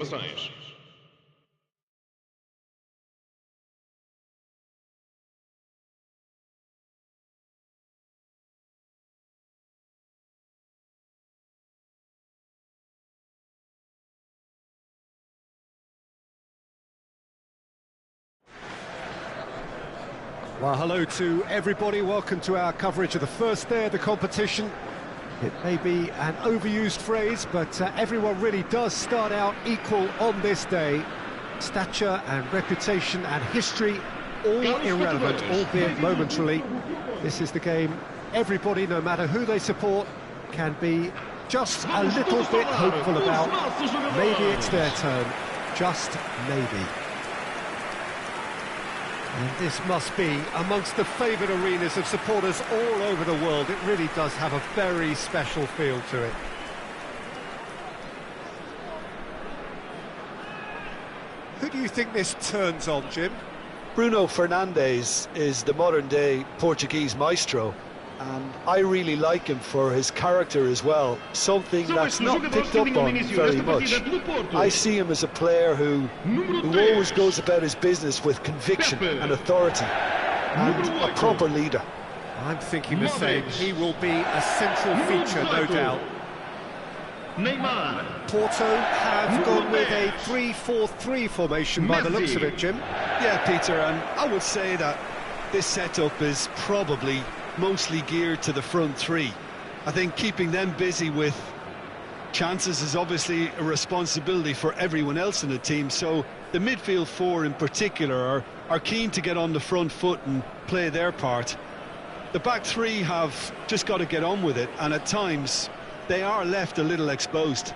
Informações. Well, hello to everybody. Welcome to our coverage of the first day of the competition. It may be an overused phrase, but everyone really does start out equal on this day. Stature and reputation and history, all irrelevant, albeit momentarily. This is the game everybody, no matter who they support, can be just a little bit hopeful about. Maybe it's their turn, just maybe. And this must be amongst the favoured arenas of supporters all over the world. It really does have a very special feel to it. Who do you think this turns on, Jim? Bruno Fernandes is the modern-day Portuguese maestro, and I really like him for his character as well, something that's not picked up on very much. I see him as a player who always goes about his business with conviction and authority, and a proper leader. I'm thinking the same. He will be a central feature, no doubt. Porto have gone with a 3-4-3 formation by the looks of it, Jim. Yeah, Peter, and I would say that this setup is probably mostly geared to the front three. I think keeping them busy with chances is obviously a responsibility for everyone else in the team, so the midfield four in particular are keen to get on the front foot and play their part. The back three have just got to get on with it, and at times they are left a little exposed.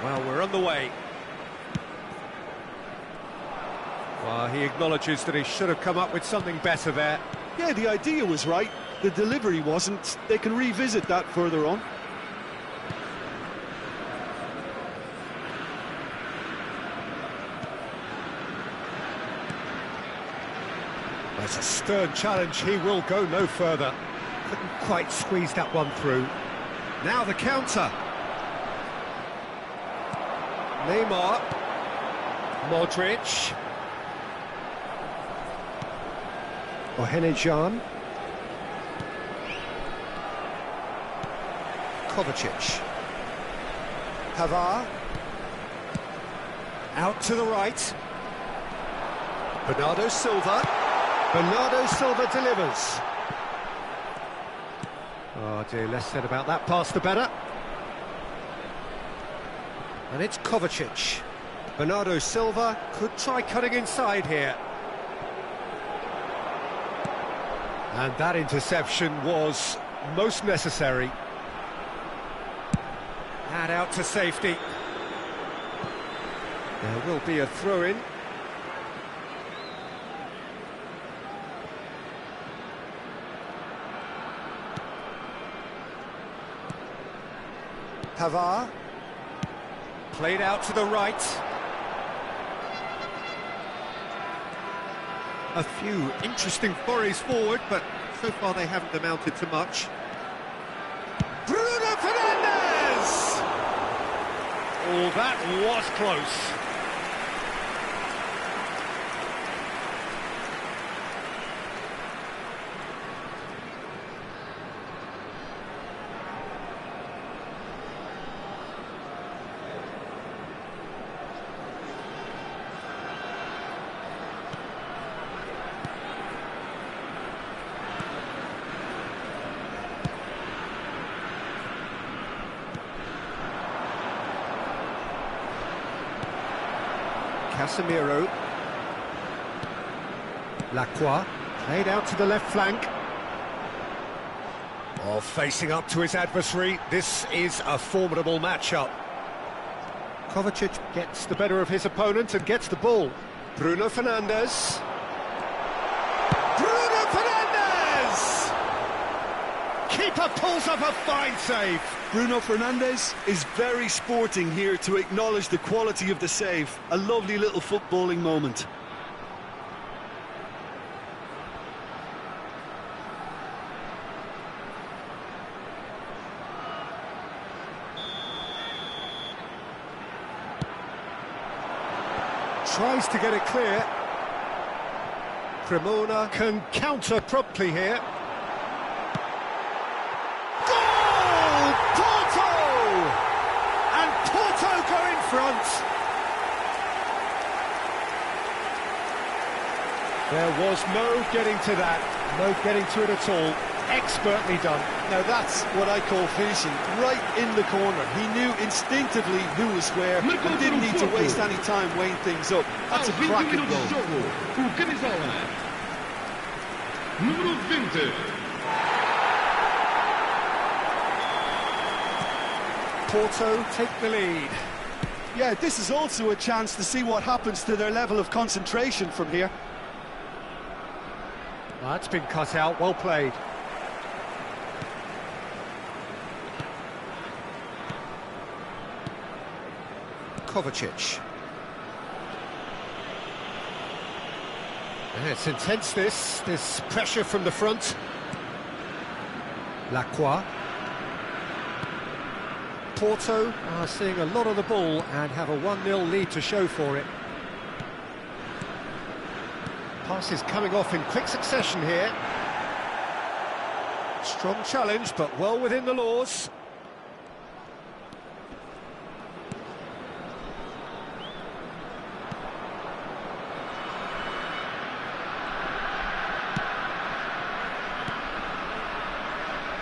Well, we're on the way. Well, he acknowledges that he should have come up with something better there. Yeah, the idea was right, the delivery wasn't. They can revisit that further on. That's a stern challenge. He will go no further. Couldn't quite squeeze that one through. Now the counter. Neymar, Modric, Ohenejan, Kovacic, Pavard, out to the right, Bernardo Silva delivers. Oh dear, less said about that pass the better. And it's Kovacic. Bernardo Silva could try cutting inside here. And that interception was most necessary. And out to safety. There will be a throw-in. Pavard. Played out to the right. A few interesting forays forward, but so far they haven't amounted to much. Bruno Fernandes! Oh, that was close. Casemiro. Lacroix, played out to the left flank. Oh, facing up to his adversary, this is a formidable matchup. Kovacic gets the better of his opponent and gets the ball. Bruno Fernandes. keeper pulls up a fine save. Bruno Fernandes is very sporting here to acknowledge the quality of the save. A lovely little footballing moment. Tries to get it clear. Cremona can counter promptly here. Goal! Porto! And Porto go in front. There was no getting to that, no getting to it at all. Expertly done. Now that's what I call finishing, right in the corner. He knew instinctively who was where and didn't need to waste any time weighing things up. That's a cracking goal. Número 20. Porto take the lead. Yeah, this is also a chance to see what happens to their level of concentration from here. That's been cut out, well played. Kovacic. Yeah, it's intense, this pressure from the front. Lacroix. Porto are seeing a lot of the ball and have a 1-0 lead to show for it. Passes coming off in quick succession here. Strong challenge, but well within the laws.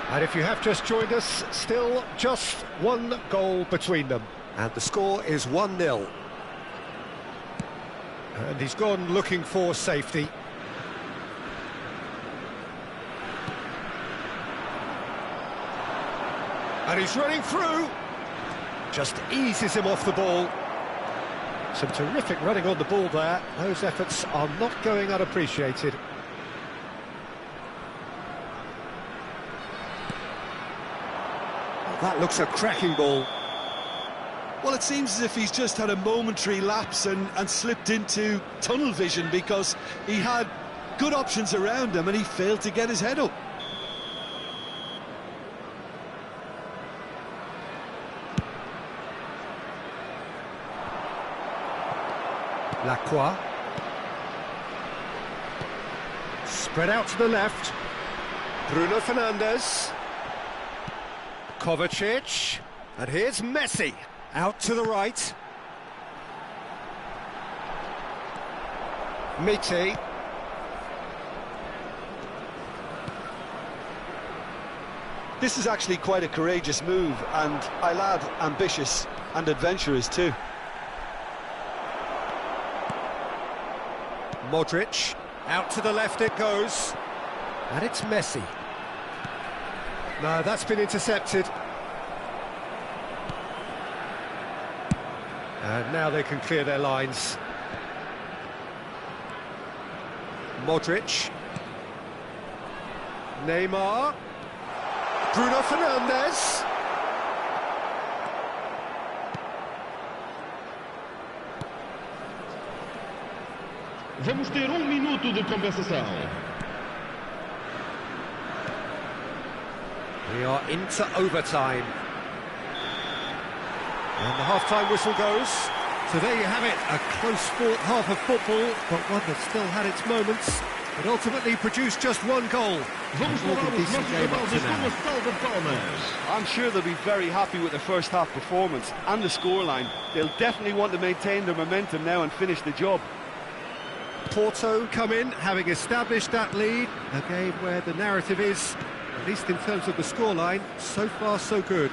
And if you have just joined us, still just one goal between them. And the score is 1-0. And he's gone looking for safety. And he's running through. Just eases him off the ball. Some terrific running on the ball there. Those efforts are not going unappreciated. That looks a cracking ball. Well, it seems as if he's just had a momentary lapse and slipped into tunnel vision because he had good options around him and he failed to get his head up. Lacroix. Spread out to the left. Bruno Fernandes. Kovacic. And here's Messi. Out to the right. Miti. This is actually quite a courageous move, and I'll add ambitious and adventurous too. Modric. Out to the left it goes. And it's Messi. No, that's been intercepted. And now they can clear their lines. Modric. Neymar. Bruno Fernandes. Vamos ter minuto de compensação. We are into overtime. And the half-time whistle goes. So there you have it, a close-fought half of football, but one that still had its moments. It ultimately produced just one goal. Vamos louvar os nossos rapazes com uma salva de palmas. I'm sure they'll be very happy with their first half performance and the scoreline. They'll definitely want to maintain their momentum now and finish the job. Porto come in, having established that lead. A game where the narrative is, at least in terms of the scoreline, so far so good.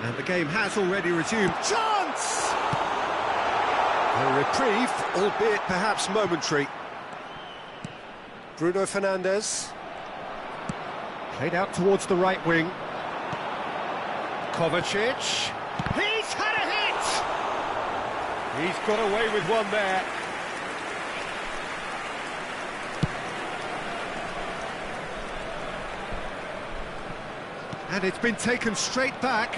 And the game has already resumed. Chance! A reprieve, albeit perhaps momentary. Bruno Fernandes. Played out towards the right wing. Kovacic. He's had a hit! He's got away with one there. And it's been taken straight back.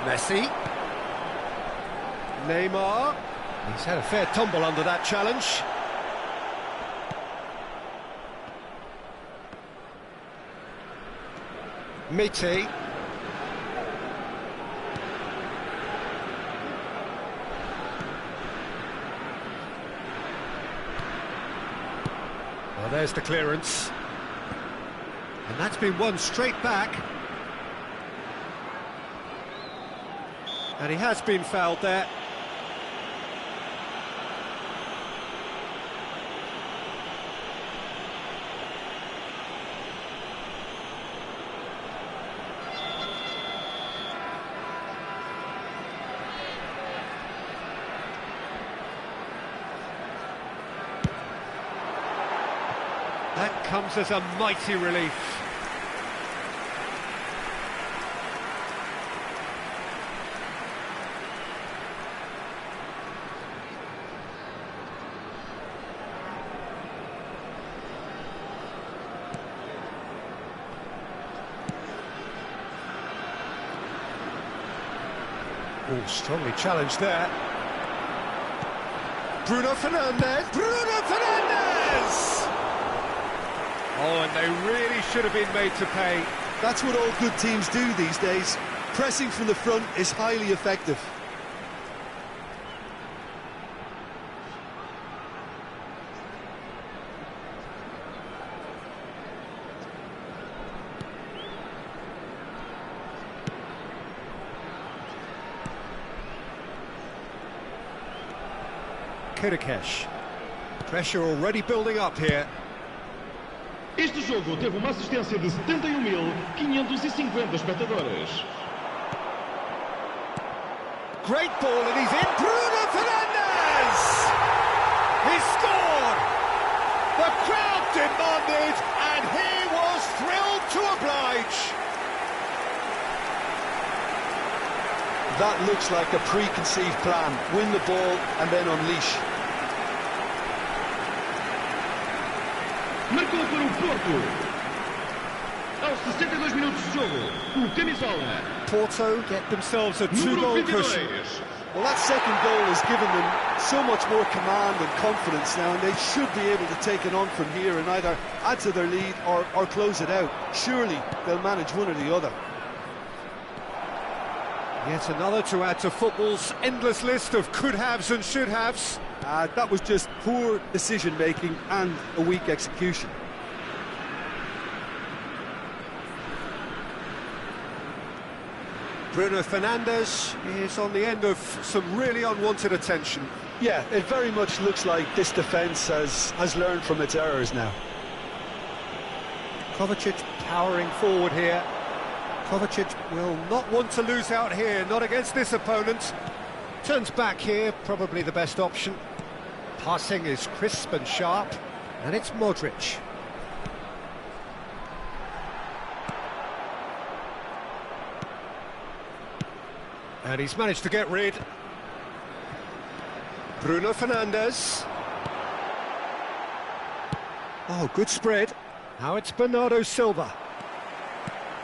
Messi. Neymar. He's had a fair tumble under that challenge. Mite. Well, there's the clearance. And that's been won straight back. And he has been fouled there. That comes as a mighty relief. Oh, strongly challenged there. Bruno Fernandes! Bruno Fernandes! Oh, and they really should have been made to pay. That's what all good teams do these days. Pressing from the front is highly effective. Kirikesh. Pressure already building up here. Este jogo teve uma assistência de 71.550 espectadores. Great ball and he's in. Bruno Fernandes! He scored! The crowd demanded and he was thrilled to oblige. That looks like a preconceived plan. Win the ball and then unleash. Marcou para o Porto. Aos 62 minutos de jogo, o camisola. Porto get themselves a two-goal cushion. Well, that second goal has given them so much more command and confidence now, and they should be able to take it on from here and either add to their lead or close it out. Surely they'll manage one or the other. Yet another to add to football's endless list of could-haves and should-haves. That was just poor decision-making and a weak execution. Bruno Fernandes is on the end of some really unwanted attention. Yeah, it very much looks like this defence has learned from its errors now. Kovacic powering forward here. Kovacic will not want to lose out here, not against this opponent. Turns back here, probably the best option. Passing is crisp and sharp, and it's Modric. And he's managed to get rid. Bruno Fernandes. Oh, good spread. Now it's Bernardo Silva.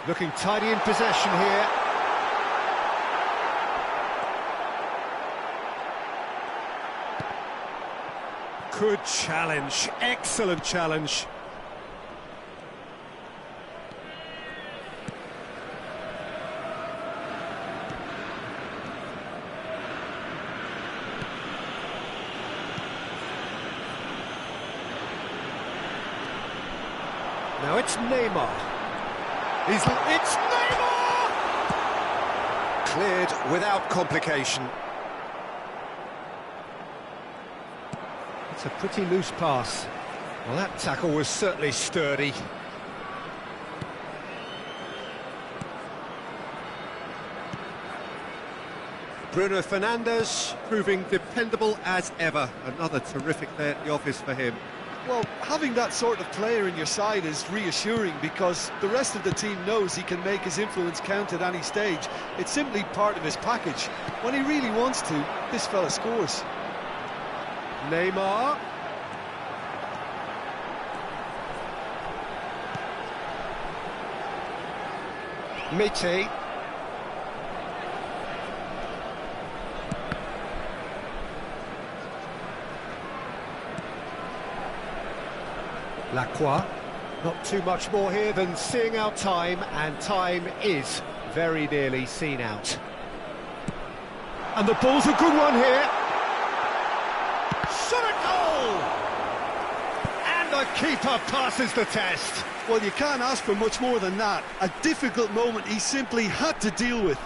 Looking tidy in possession here. Good challenge, excellent challenge. Now it's Neymar. It's Neymar! Cleared without complication. It's a pretty loose pass. Well, that tackle was certainly sturdy. Bruno Fernandes proving dependable as ever. Another terrific day at the office for him. Well, having that sort of player in your side is reassuring because the rest of the team knows he can make his influence count at any stage. It's simply part of his package. When he really wants to, this fella scores. Neymar. Miti. Lacroix. Not too much more here than seeing out time, and time is very nearly seen out. And the ball's a good one here. Shot at goal! And the keeper passes the test. Well, you can't ask for much more than that. A difficult moment he simply had to deal with.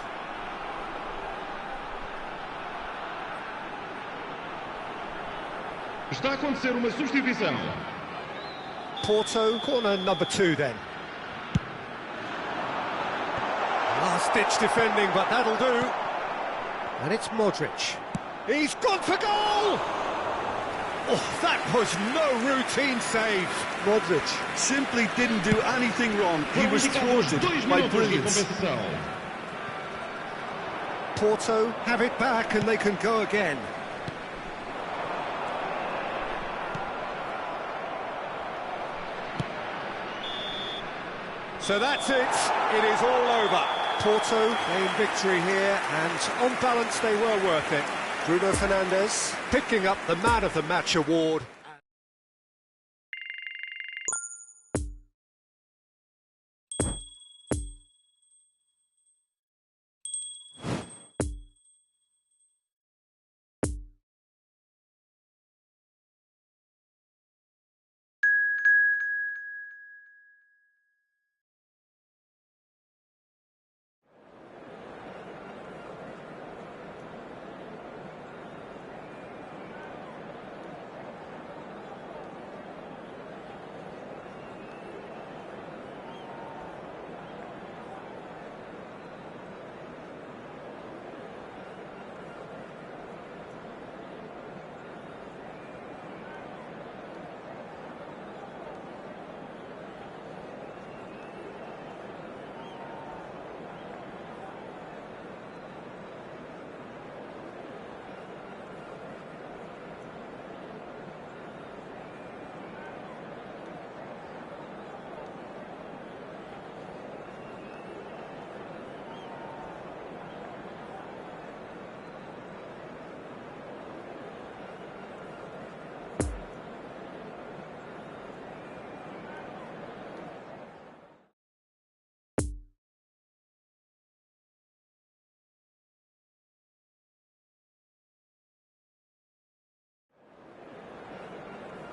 Está a acontecer uma substituição. Porto, corner number 2 then. Last-ditch defending, but that'll do. And it's Modric. He's gone for goal! Oh, that was no routine save. Modric simply didn't do anything wrong. He was thwarted by brilliance. Porto have it back and they can go again. So that's it. It is all over. Porto gained victory here, and on balance they were worth it. Bruno Fernandes picking up the Man of the Match award.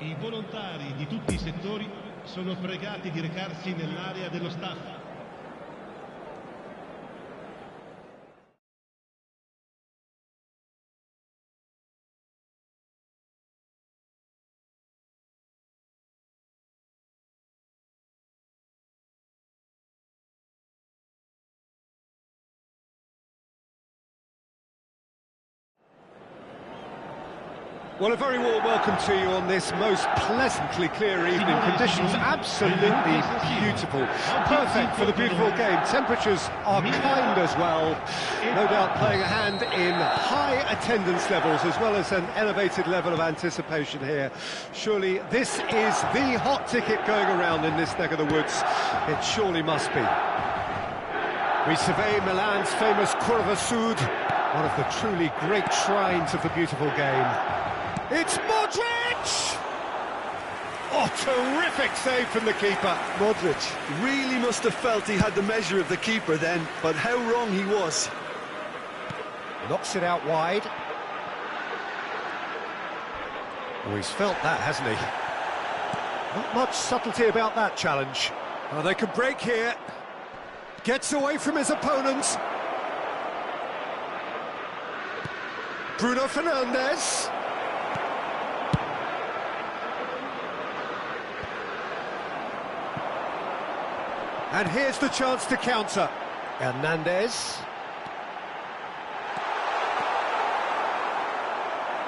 I volontari di tutti i settori sono pregati di recarsi nell'area dello staff. Well, a very warm welcome to you on this most pleasantly clear evening. Conditions absolutely beautiful. Perfect for the beautiful game. Temperatures are kind as well. No doubt playing a hand in high attendance levels as well as an elevated level of anticipation here. Surely this is the hot ticket going around in this neck of the woods. It surely must be. We survey Milan's famous Curva Sud, one of the truly great shrines of the beautiful game. It's Modric! Oh, terrific save from the keeper. Modric really must have felt he had the measure of the keeper then, but how wrong he was. Knocks it out wide. Oh, he's felt that, hasn't he? Not much subtlety about that challenge. Oh, they could break here. Gets away from his opponents. Bruno Fernandes. And here's the chance to counter. Hernandez.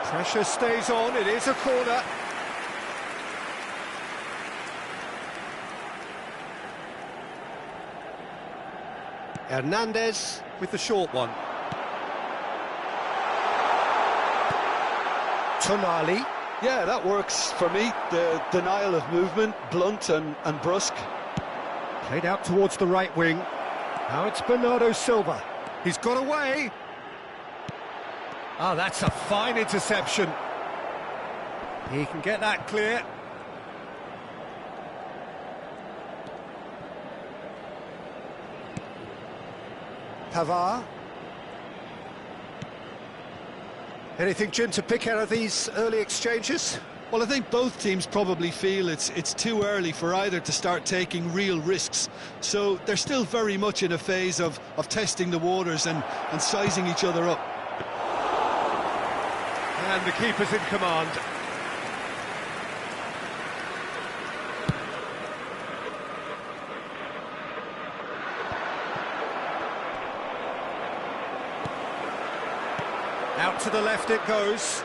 Pressure stays on, it is a corner. Hernandez with the short one. Tonali. Yeah, that works for me. The denial of movement, blunt and brusque. Played out towards the right wing. Now it's Bernardo Silva. He's got away. Oh, that's a fine interception. He can get that clear. Pavard. Anything, Jim, to pick out of these early exchanges? Well, I think both teams probably feel it's too early for either to start taking real risks. So they're still very much in a phase of testing the waters and sizing each other up. And the keeper's in command. Out to the left it goes.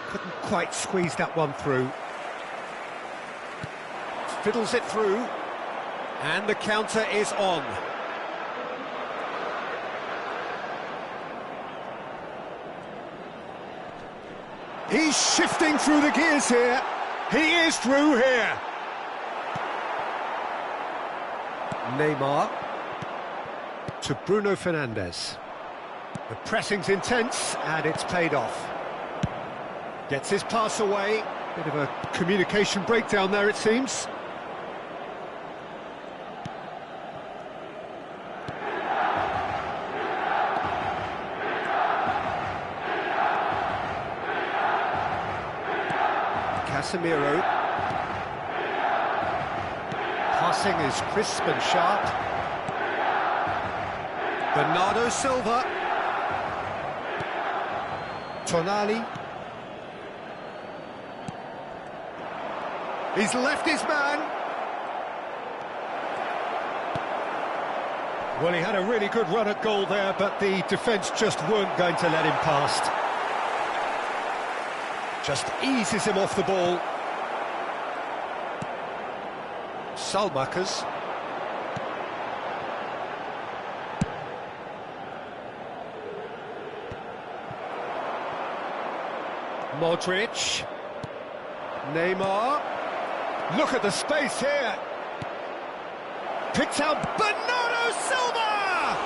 Couldn't quite squeeze that one through. Fiddles it through. And the counter is on. He's shifting through the gears here. He is through here. Neymar to Bruno Fernandes. The pressing's intense and it's paid off. Gets his pass away. Bit of a communication breakdown there, it seems. Casemiro. Passing is crisp and sharp. Bernardo Silva. Tonali. He's left his man. Well, he had a really good run at goal there, but the defence just weren't going to let him past. Just eases him off the ball. Salmakers. Modric. Neymar. Look at the space here. Picked out Bernardo Silva!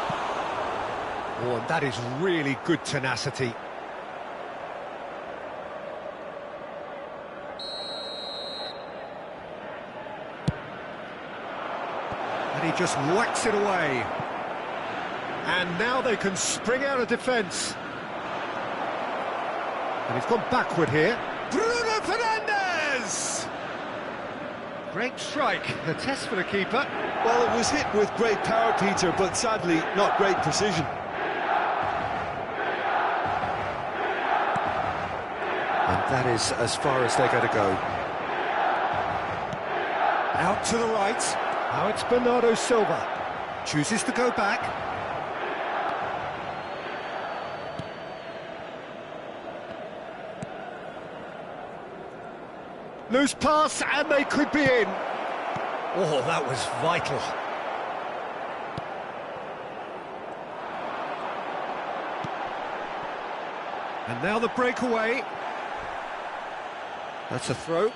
Oh, and that is really good tenacity. And he just whacks it away. And now they can spring out of defence. And he's gone backward here. Bruno Fernandes! Great strike, a test for the keeper. Well, it was hit with great power, Peter, but sadly not great precision. And that is as far as they're going to go. Out to the right. Now it's Bernardo Silva. Chooses to go back. Loose pass, and they could be in. Oh, that was vital. And now the breakaway. That's a throw.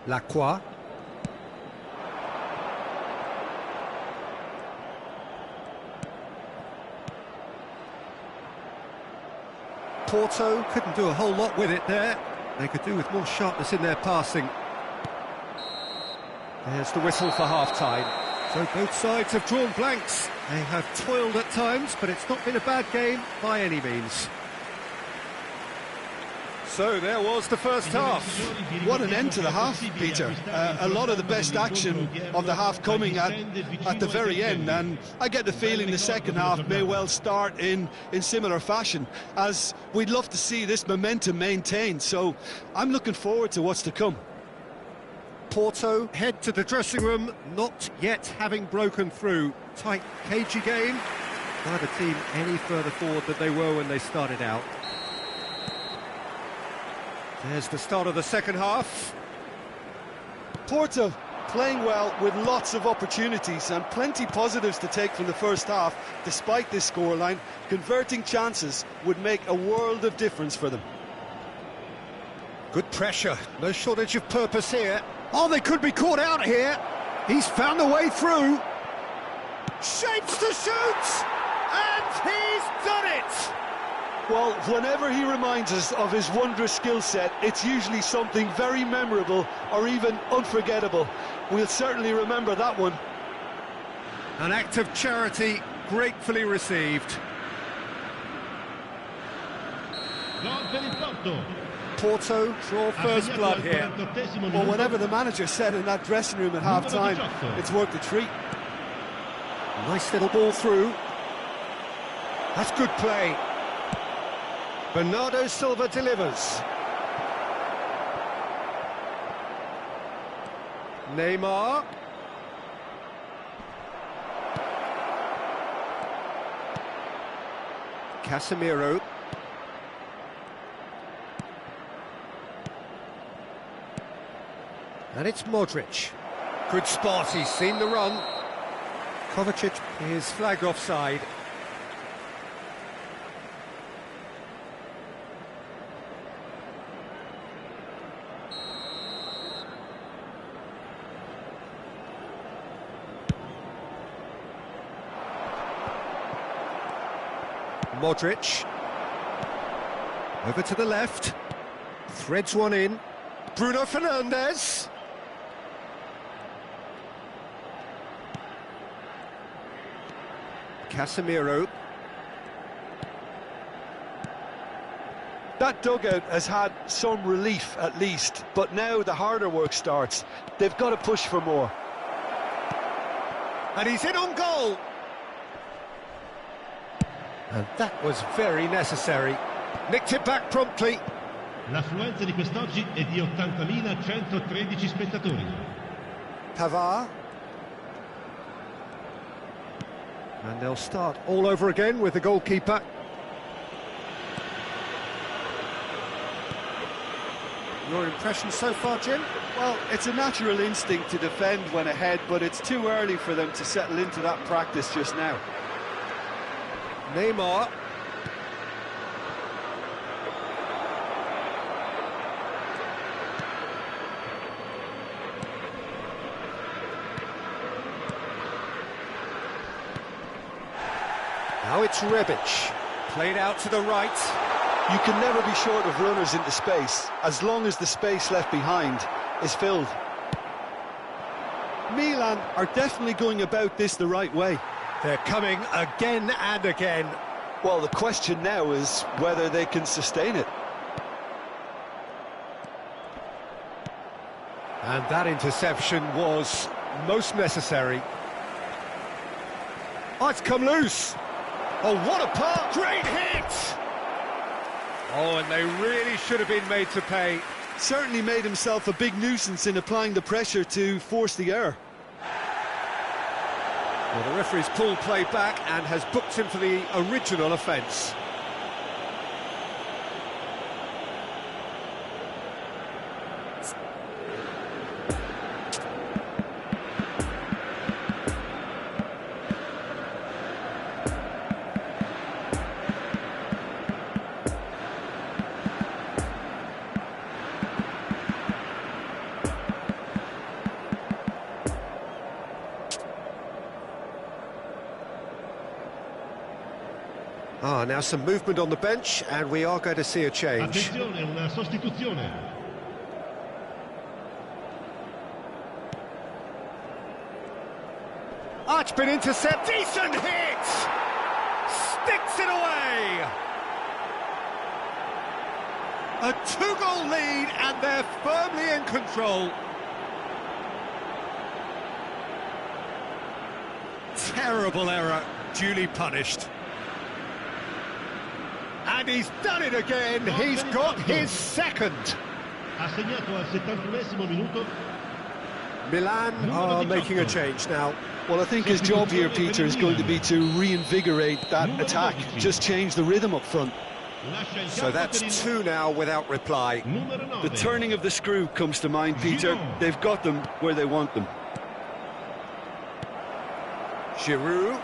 Lacroix. Porto couldn't do a whole lot with it there. They could do with more sharpness in their passing. There's the whistle for half-time. So both sides have drawn blanks. They have toiled at times, but it's not been a bad game by any means. So there was the first half. What an end to the half, Peter. A lot of the best action of the half coming at the very end, and I get the feeling the second half may well start in similar fashion, as we'd love to see this momentum maintained. So I'm looking forward to what's to come. Porto head to the dressing room, not yet having broken through. Tight, cagey game. Neither team any further forward than they were when they started out. There's the start of the second half. Porto playing well with lots of opportunities and plenty positives to take from the first half. Despite this scoreline, converting chances would make a world of difference for them. Good pressure, no shortage of purpose here. Oh, they could be caught out here. He's found a way through. Shapes to shoot! And he's done it! Well, whenever he reminds us of his wondrous skill set, it's usually something very memorable or even unforgettable. We'll certainly remember that one. An act of charity gratefully received. Porto draw first blood here. Well, whatever the manager said in that dressing room at half-time, it's worth the treat. Nice little ball through. That's good play. Bernardo Silva delivers. Neymar. Casemiro. And it's Modric. Good spot, he's seen the run. Kovacic is flagged offside. Modric. Over to the left. Threads one in. Bruno Fernandes. Casemiro. That dugout has had some relief at least, but now the harder work starts. They've got to push for more. And he's in on goal. And that was very necessary. Nicked it back promptly. L'affluenza di quest'oggi è di 80.113 spettatori. Pavard. And they'll start all over again with the goalkeeper. Your impression so far, Jim? Well, it's a natural instinct to defend when ahead, but it's too early for them to settle into that practice just now. Neymar. Now it's Rebic, played out to the right. You can never be short of runners into space, as long as the space left behind is filled. Milan are definitely going about this the right way. They're coming again and again. Well, the question now is whether they can sustain it. And that interception was most necessary. Oh, it's come loose. Oh, what a pass! Great hit! Oh, and they really should have been made to pay. Certainly made himself a big nuisance in applying the pressure to force the error. Well, the referee's pulled play back and has booked him for the original offence. Ah, now some movement on the bench, and we are going to see a change. Attenzione, una sostituzione. Ah, it's been intercepted. Decent hit! Sticks it away! A two-goal lead, and they're firmly in control. Terrible error, duly punished. And he's done it again, he's got his second. Ha segnato al 71esimo minuto. Milan are making a change now. Well, I think his job here, Peter, is going to be to reinvigorate that attack, just change the rhythm up front. So that's two now without reply. The turning of the screw comes to mind, Peter. They've got them where they want them. Giroud.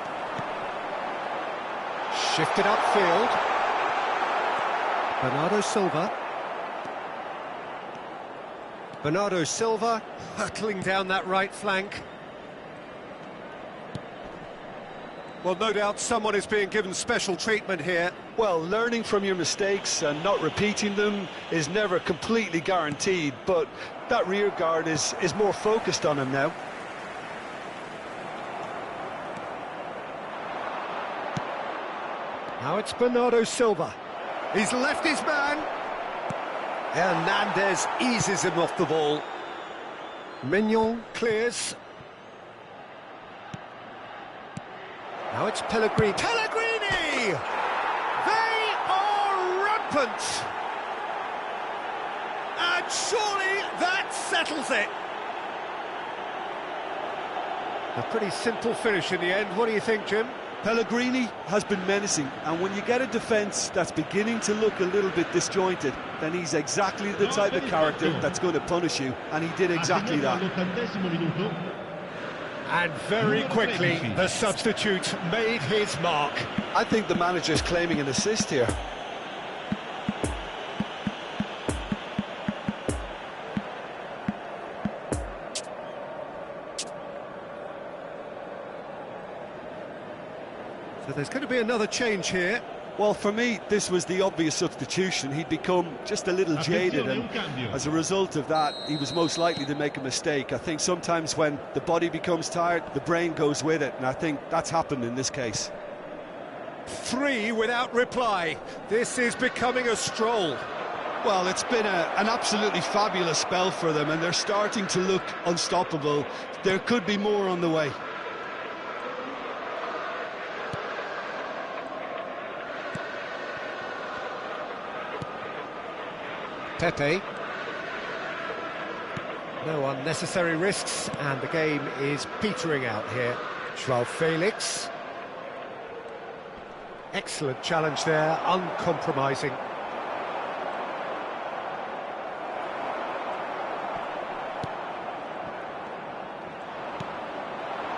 Shifted upfield. Bernardo Silva. Bernardo Silva hurtling down that right flank. Well, no doubt someone is being given special treatment here. Well, learning from your mistakes and not repeating them is never completely guaranteed, but that rear guard is more focused on him now. Now it's Bernardo Silva. He's left his man. Hernandez eases him off the ball. Mignon clears. Now it's Pellegrini. Pellegrini! They are rampant! And surely that settles it. A pretty simple finish in the end. What do you think, Jim? Pellegrini has been menacing, and when you get a defence that's beginning to look a little bit disjointed, then he's exactly the type of character that's going to punish you, and he did exactly that. And very quickly, the substitute made his mark. I think the manager's claiming an assist here. So there's going to be another change here. Well, for me, this was the obvious substitution. He'd become just a little jaded, and as a result of that, he was most likely to make a mistake. I think sometimes when the body becomes tired, the brain goes with it, and I think that's happened in this case. 3 without reply. This is becoming a stroll. Well, it's been an absolutely fabulous spell for them, and they're starting to look unstoppable. There could be more on the way. Pepe. No unnecessary risks, and the game is petering out here. Joao Felix. Excellent challenge there, uncompromising.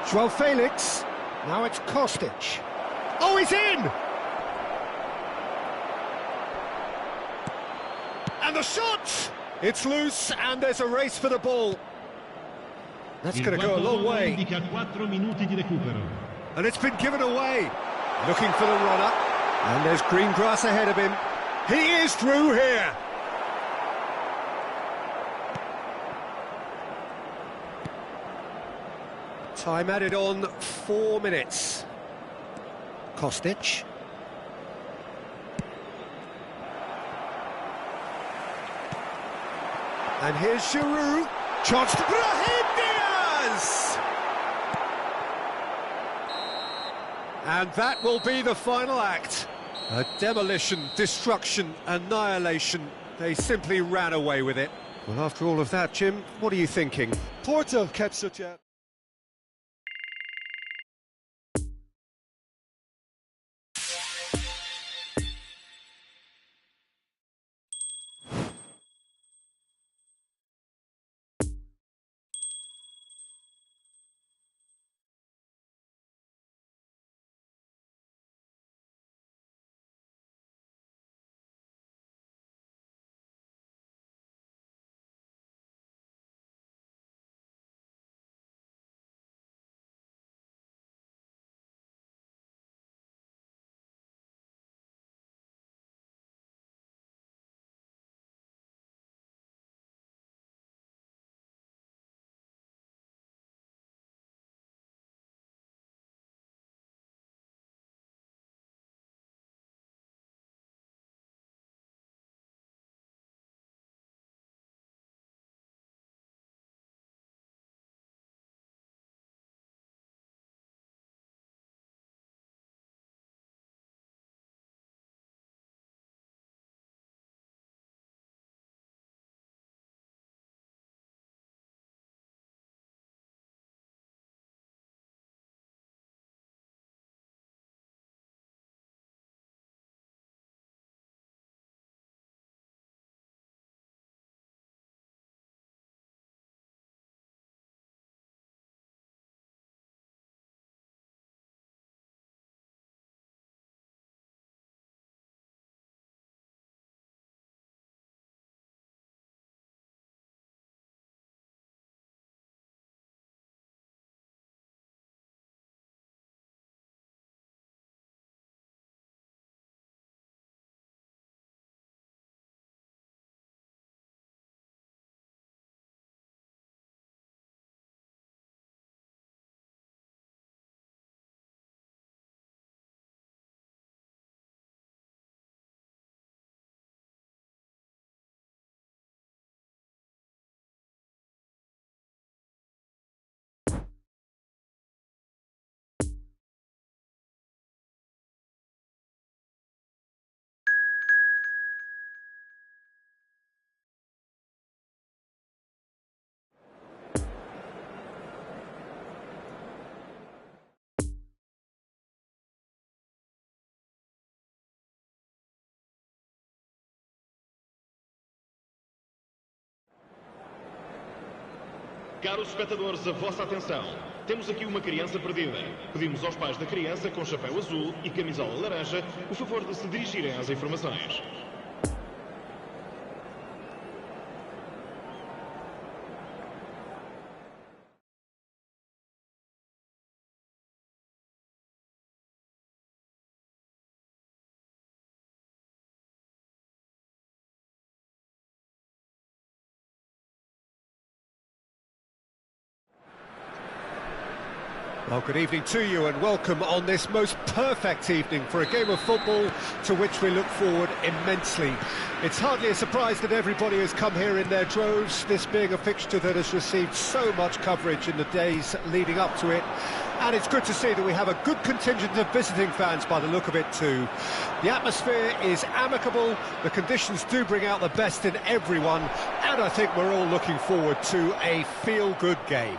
Joao Felix. Now it's Kostic. Oh, he's in! And the shot! It's loose, and there's a race for the ball. That's going to go a long way. And it's been given away. Looking for the runner. And there's green grass ahead of him. He is through here. Time added on 4 minutes. Kostic. And here's Giroud. Chance to Brahim Diaz! And that will be the final act. A demolition, destruction, annihilation. They simply ran away with it. Well, after all of that, Jim, what are you thinking? Porto kept such a Caros espectadores, a vossa atenção. Temos aqui uma criança perdida. Pedimos aos pais da criança com chapéu azul e camisola laranja o favor de se dirigirem às informações. Well, good evening to you and welcome on this most perfect evening for a game of football to which we look forward immensely. It's hardly a surprise that everybody has come here in their droves, this being a fixture that has received so much coverage in the days leading up to it. And it's good to see that we have a good contingent of visiting fans by the look of it too. The atmosphere is amicable, the conditions do bring out the best in everyone, and I think we're all looking forward to a feel-good game.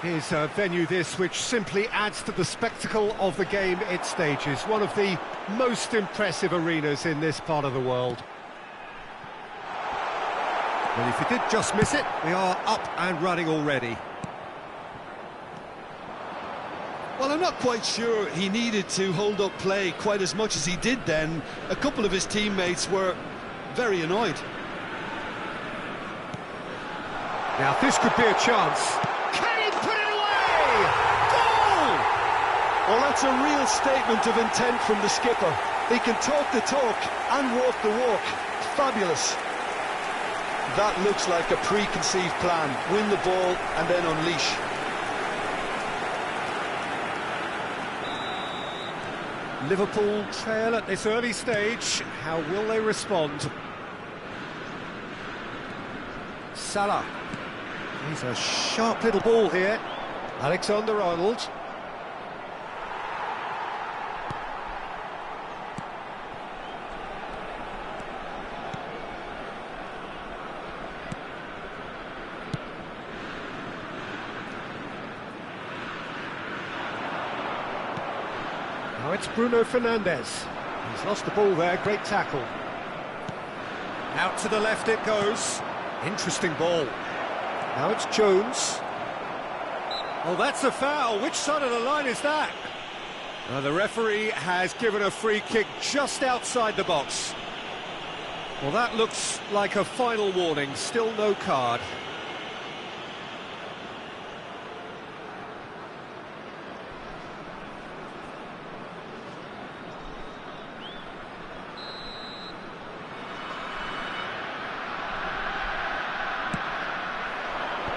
It is a venue this which simply adds to the spectacle of the game it stages. One of the most impressive arenas in this part of the world. Well, if you did just miss it, we are up and running already. Well, I'm not quite sure he needed to hold up play quite as much as he did then. A couple of his teammates were very annoyed. Now, this could be a chance. Well, that's a real statement of intent from the skipper. He can talk the talk and walk the walk. Fabulous. That looks like a preconceived plan. Win the ball and then unleash. Liverpool trail at this early stage. How will they respond? Salah. He's a sharp little ball here. Alexander-Arnold. Now it's Bruno Fernandes. He's lost the ball there, great tackle. Out to the left it goes. Interesting ball. Now it's Jones. Oh, that's a foul. Which side of the line is that? The referee has given a free kick just outside the box. Well, that looks like a final warning. Still no card.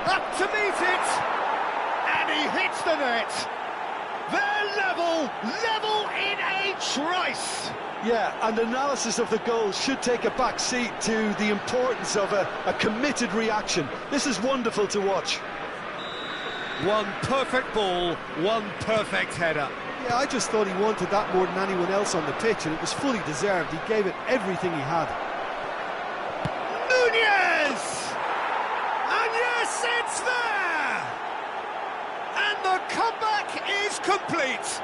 Up to meet it, and he hits the net. They're level in a trice. Yeah, and analysis of the goal should take a back seat to the importance of a committed reaction. This is wonderful to watch. One perfect ball, one perfect header. Yeah, I just thought he wanted that more than anyone else on the pitch, and it was fully deserved. He gave it everything he had. Nunez! And yes, it's there! And the comeback is complete.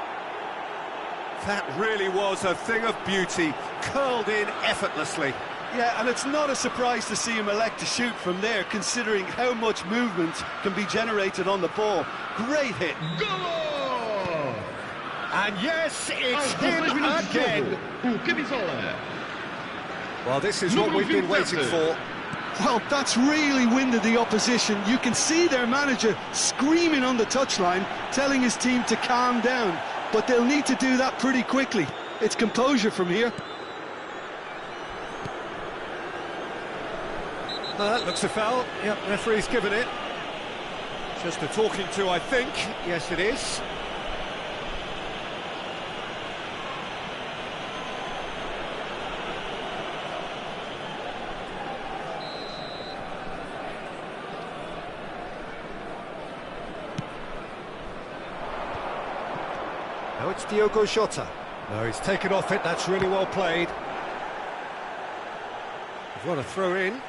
That really was a thing of beauty, curled in effortlessly. Yeah, and it's not a surprise to see him elect to shoot from there, considering how much movement can be generated on the ball. Great hit. Gol! And yes, it's him again. Well, this is what we've been waiting for. Well, that's really winded the opposition. You can see their manager screaming on the touchline, telling his team to calm down. But they'll need to do that pretty quickly. It's composure from here. That looks a foul. Yep, referee's given it. Just a talking to, I think. Yes, it is. Now it's Diogo Jota. No, he's taken off it. That's really well played. We've got a throw in.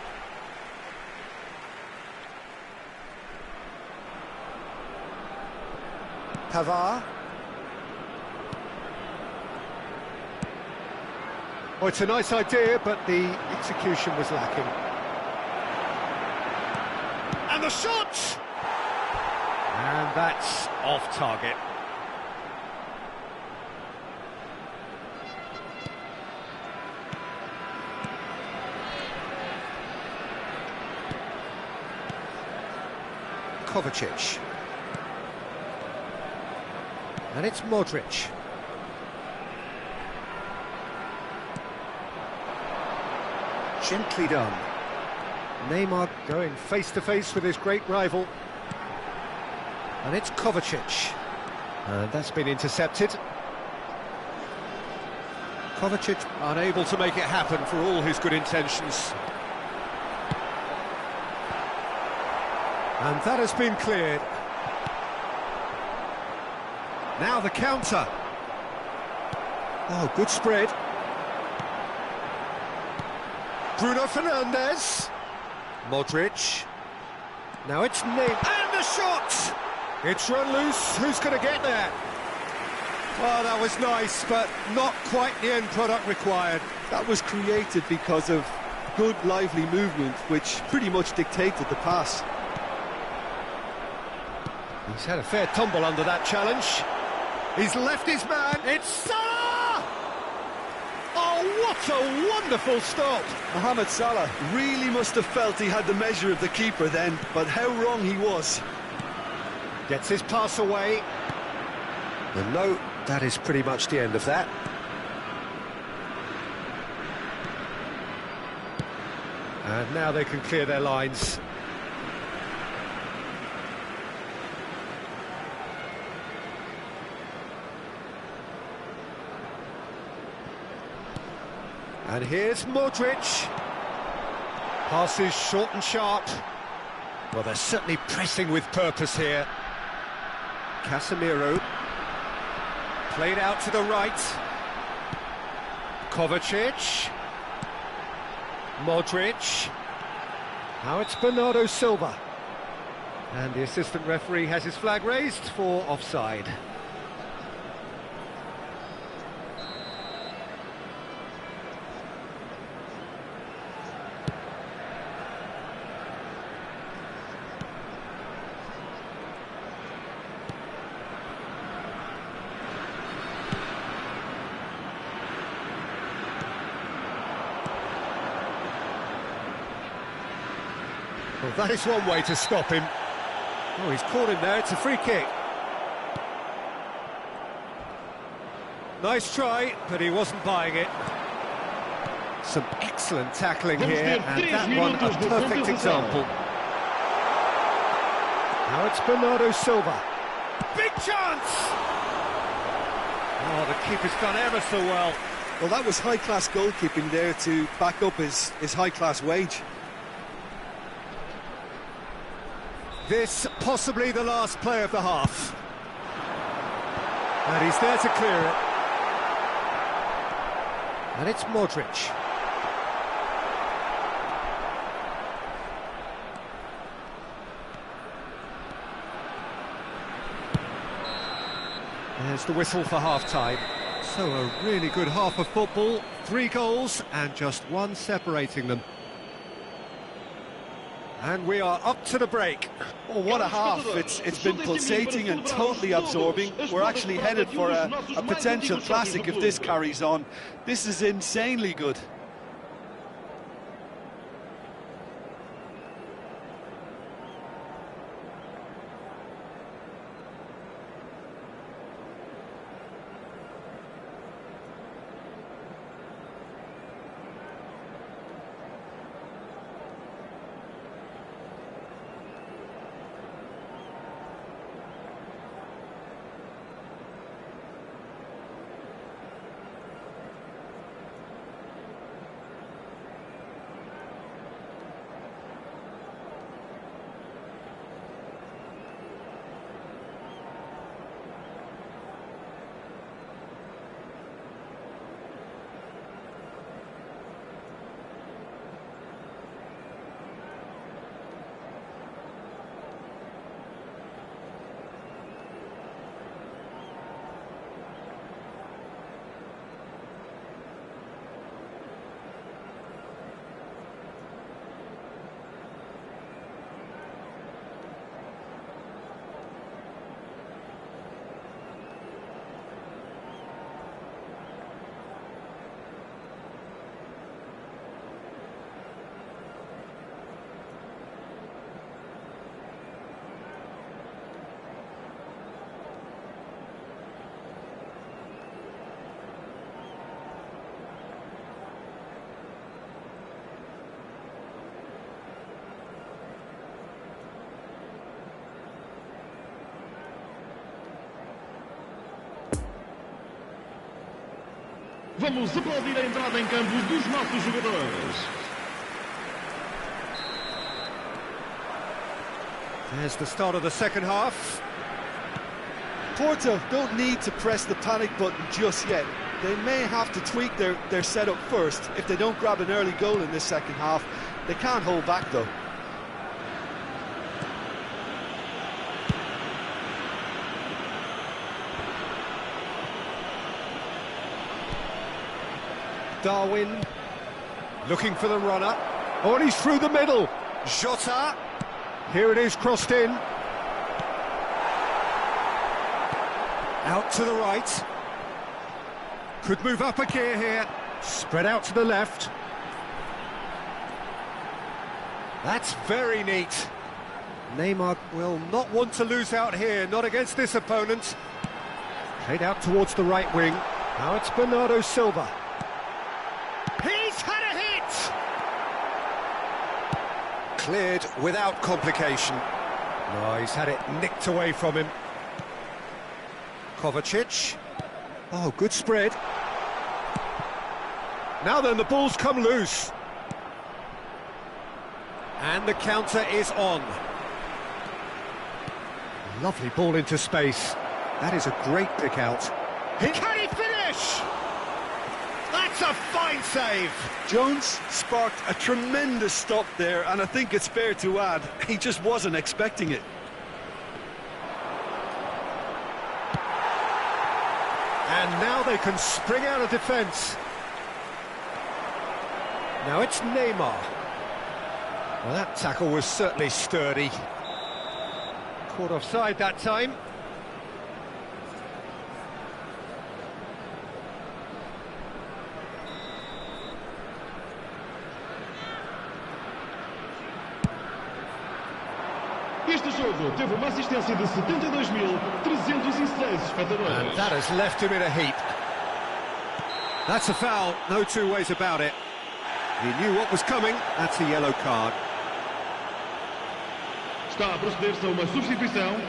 Pavard. Oh, it's a nice idea, but the execution was lacking. the shot! And that's off target. Kovacic. And it's Modric. Gently done. Neymar going face-to-face with his great rival. And it's Kovacic. And that's been intercepted. Kovacic unable to make it happen for all his good intentions. And that has been cleared. Now the counter. Oh, good spread. Bruno Fernandes. Modric. Now it's Neymar. And the shot! It's run loose. Who's going to get there? Well, that was nice, but not quite the end product required. That was created because of good, lively movement, which pretty much dictated the pass. He's had a fair tumble under that challenge. He's left his man. It's Salah! Oh, what a wonderful stop! Mohamed Salah really must have felt he had the measure of the keeper then, but how wrong he was. Gets his pass away. And no, that is pretty much the end of that. And now they can clear their lines. And here's Modric. Passes short and sharp. Well, they're certainly pressing with purpose here. Casemiro. Played out to the right. Kovacic. Modric. Now it's Bernardo Silva. And the assistant referee has his flag raised for offside. Well, that is one way to stop him. Oh, he's caught him there, it's a free kick. Nice try, but he wasn't buying it. Some excellent tackling here, and that one a perfect example. Now it's Bernardo Silva. Big chance! Oh, the keeper's done ever so well. Well, that was high-class goalkeeping there to back up his high-class wage. This possibly the last play of the half. And he's there to clear it. And it's Modric. There's the whistle for half-time. So a really good half of football. 3 goals and just one separating them. And we are up to the break. Oh, what a half. It's been pulsating and totally absorbing. We're actually headed for a potential classic if this carries on. This is insanely good. Vamos aplaudir a entrada em campo dos nossos jogadores. There's the start of the second half. Porto don't need to press the panic button just yet. They may have to tweak their setup first. If they don't grab an early goal in this second half, they can't hold back though. Darwin looking for the runner. Oh, and he's through the middle. Jota. Here it is, crossed in. Out to the right. Could move up a gear here. Spread out to the left. That's very neat. Neymar will not want to lose out here, not against this opponent. Played out towards the right wing. Now it's Bernardo Silva. He's had a hit! Cleared without complication. No, he's had it nicked away from him. Kovacic. Oh, good spread. Now then, the ball's come loose. And the counter is on. Lovely ball into space. That is a great pick out. Can he finish? That's a fine save. Jones sparked a tremendous stop there, and I think it's fair to add, he just wasn't expecting it. And now they can spring out of defence. Now it's Neymar. Well, that tackle was certainly sturdy. Caught offside that time. Este jogo teve uma assistência de 72.306 espectadores. And that has left him in a heap. That's a foul, no two ways about it. He knew what was coming, that's a yellow card. Está a proceder-se a uma substituição.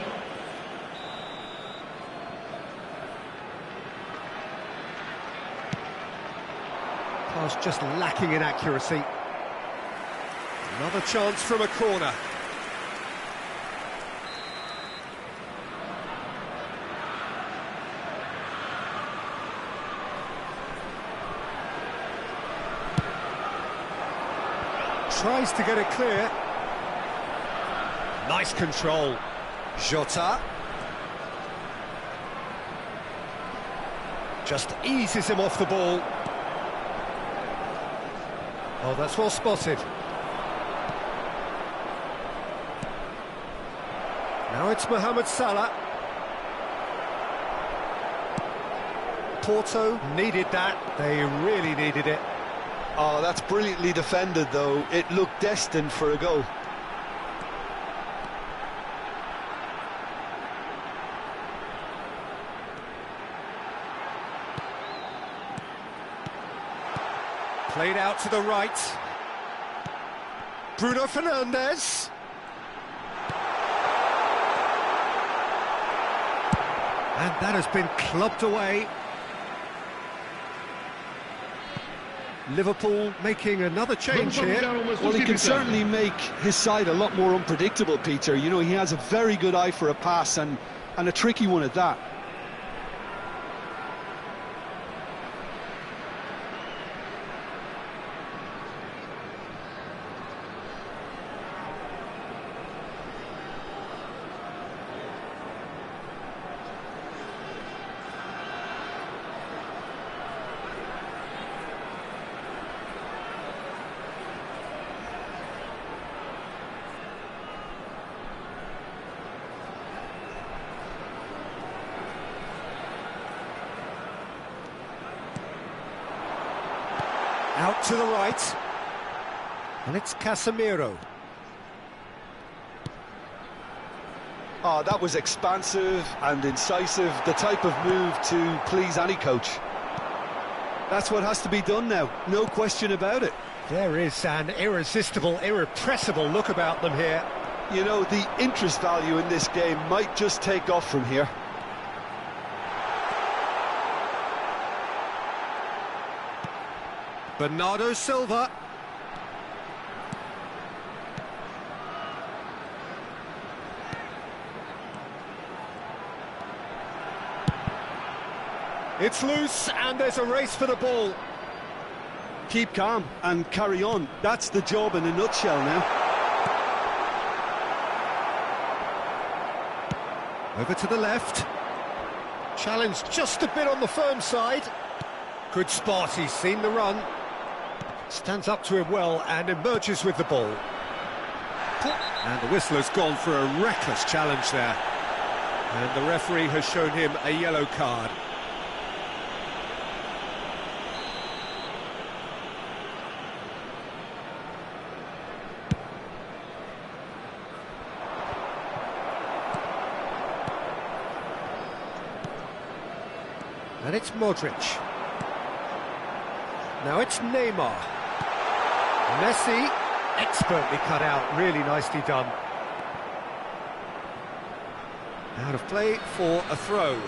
Pass just lacking in accuracy. Another chance from a corner. Tries to get it clear. Nice control. Jota. Just eases him off the ball. Oh, that's well spotted. Now it's Mohamed Salah. Porto needed that. They really needed it. Oh, that's brilliantly defended, though. It looked destined for a goal. Played out to the right. Bruno Fernandes. And that has been clubbed away. Liverpool making another change here. Well, he can certainly make his side a lot more unpredictable, Peter. You know, he has a very good eye for a pass, and a tricky one at that. Out to the right. And it's Casemiro. Oh, that was expansive and incisive, the type of move to please any coach. That's what has to be done now, no question about it. There is an irresistible, irrepressible look about them here. You know, the interest value in this game might just take off from here. Bernardo Silva. It's loose, and there's a race for the ball. Keep calm and carry on. That's the job in a nutshell now. Over to the left. Challenge just a bit on the firm side. Good spot, he's seen the run. Stands up to him well and emerges with the ball. And the whistler's gone for a reckless challenge there. And the referee has shown him a yellow card. And it's Modric. Now it's Neymar. Messi, expertly cut out, really nicely done. Out of play for a throw.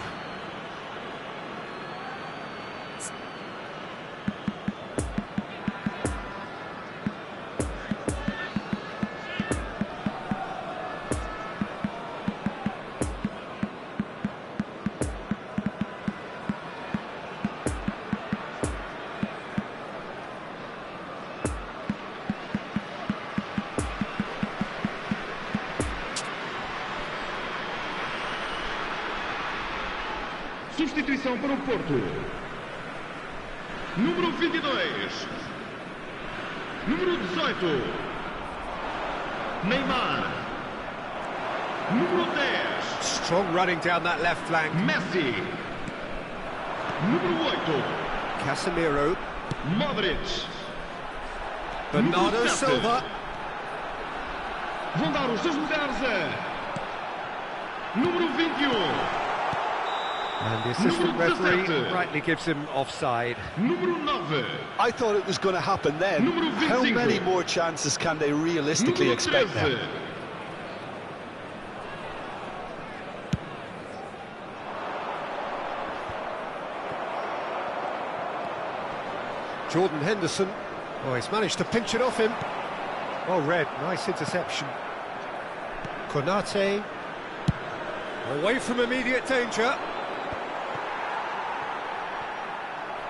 Substituição para o Porto. Número 22. Número 18. Neymar. Número 10. Strong running down that left flank. Messi. Número 8. Casemiro. Modric. Bernardo Número 7. Silva. Vão dar os seus lugares a número 21. And the assistant referee rightly gives him offside. Número 9. I thought it was going to happen then. Número 25. How many more chances can they realistically Número expect 13. now? Jordan Henderson. Oh, he's managed to pinch it off him. Oh, Red, nice interception. Konate. Away from immediate danger.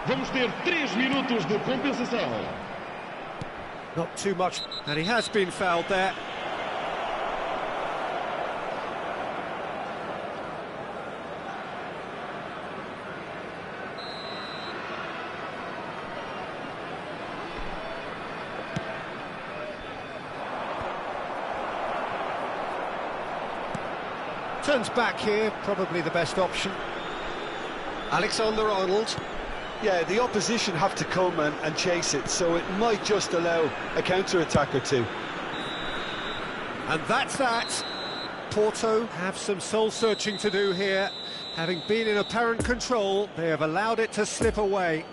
Vamos ter 3 minutos de compensação. Not too much, and he has been fouled there. Turns back here, probably the best option. Alexander-Arnold. Yeah, the opposition have to come and chase it, so it might just allow a counter-attack or two. And that's that. Porto have some soul-searching to do here. Having been in apparent control, they have allowed it to slip away.